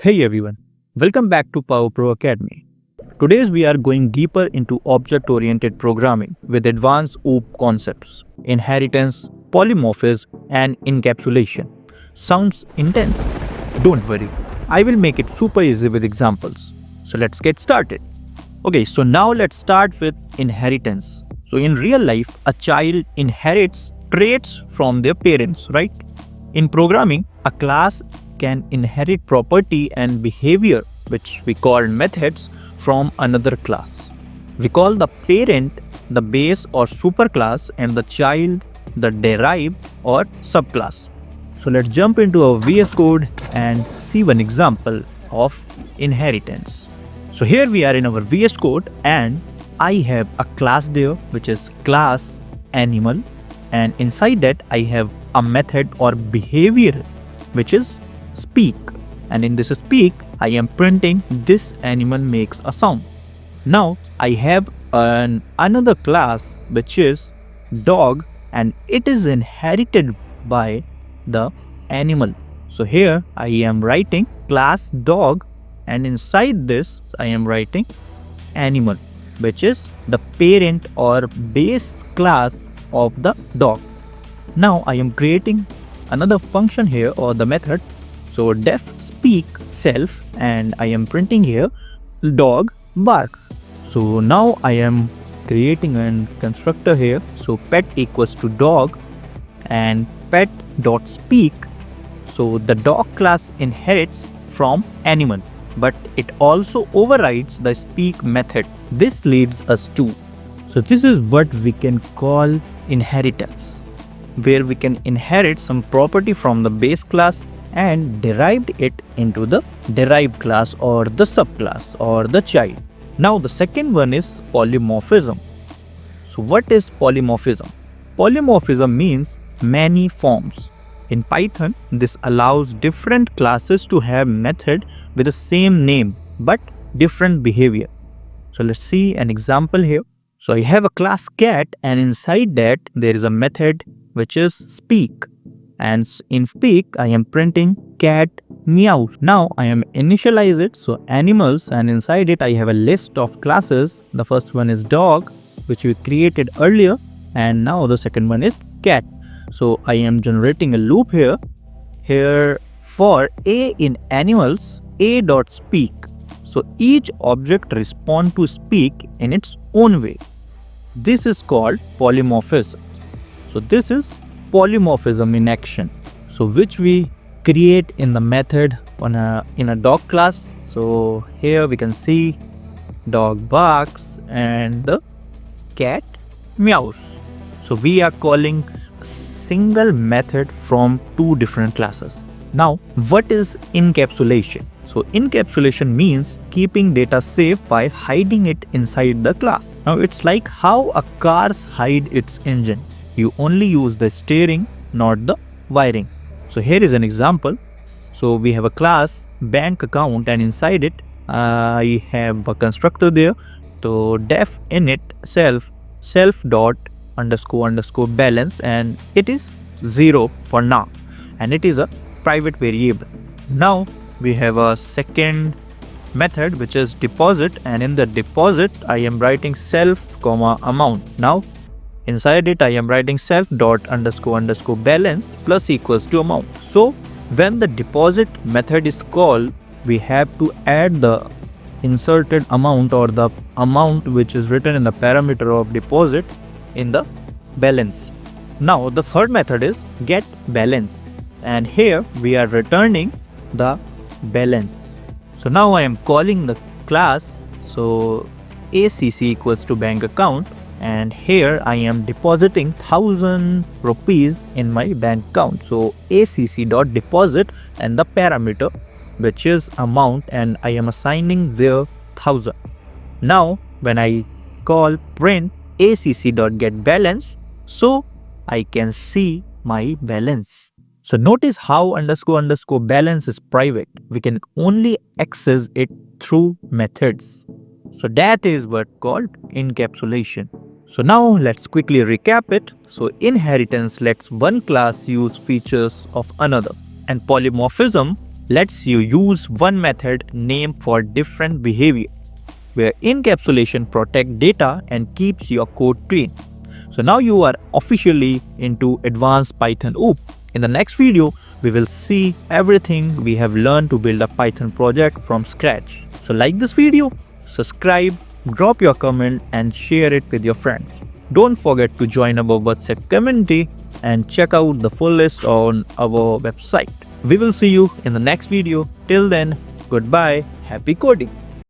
Hey everyone, welcome back to PowerPro Academy. Today we are going deeper into object-oriented programming with advanced OOP concepts, inheritance, polymorphism, and encapsulation. Sounds intense? Don't worry, I will make it super easy with examples. So let's get started. Okay, so now let's start with inheritance. So in real life, a child inherits traits from their parents, right? In programming, a class can inherit property and behavior, which we call methods, from another class. We call the parent the base or superclass and the child the derived or subclass. So let's jump into our VS Code and see one example of inheritance. So here we are in our VS Code and I have a class there which is class animal, and inside that I have a method or behavior which is speak, and in this speak I am printing this animal makes a sound. Now I have another class which is dog and it is inherited by the animal. So here I am writing class dog and inside this I am writing animal which is the parent or base class of the dog. Now I am creating another function here or the method. So def speak self and I am printing here dog bark. So now I am creating a constructor here. So pet equals to dog and pet dot speak. So the dog class inherits from animal, but it also overrides the speak method. This leads us to, so this is what we can call inheritance, where we can inherit some property from the base class and derived it into the derived class or the subclass or the child. Now the second one is polymorphism. So what is polymorphism? Polymorphism means many forms. In Python, this allows different classes to have method with the same name but different behavior. So let's see an example here. So I have a class cat and inside that there is a method which is speak, and in speak I am printing cat meow. Now I am initialize it, so animals, and inside it I have a list of classes. The first one is dog which we created earlier, and now the second one is cat. So I am generating a loop here for a in animals a dot speak. So each object respond to speak in its own way. This is called polymorphism. So this is polymorphism in action. So which we create in the method in a dog class. So here we can see dog barks and the cat meows. So we are calling a single method from two different classes. Now what is encapsulation? So encapsulation means keeping data safe by hiding it inside the class. Now it's like how a car hide its engine. You only use the steering, not the wiring. So here is an example. So we have a class bank account and inside it I have a constructor there. So def init self dot underscore balance, and it is 0 for now and it is a private variable. Now we have a second method which is deposit, and in the deposit I am writing self comma amount. Now inside it I am writing self dot underscore balance plus equals to amount. So when the deposit method is called, we have to add the inserted amount or the amount which is written in the parameter of deposit in the balance. Now the third method is get balance, and here we are returning the balance. So now I am calling the class, so ACC equals to bank account, and here I am depositing 1000 rupees in my bank account. So ACC dot deposit and the parameter which is amount, and I am assigning there 1000. Now when I call print ACC dot get balance, so I can see my balance. So notice how underscore balance is private. We can only access it through methods. So that is what called encapsulation. So now let's quickly recap it. So inheritance lets one class use features of another, and polymorphism lets you use one method name for different behavior, where encapsulation protects data and keeps your code clean. So now you are officially into advanced Python OOP. In the next video, we will see everything we have learned to build a Python project from scratch. So like this video, subscribe, drop your comment and share it with your friends. Don't forget to join our WhatsApp community and check out the full list on our website. We will see you in the next video. Till then, goodbye, happy coding.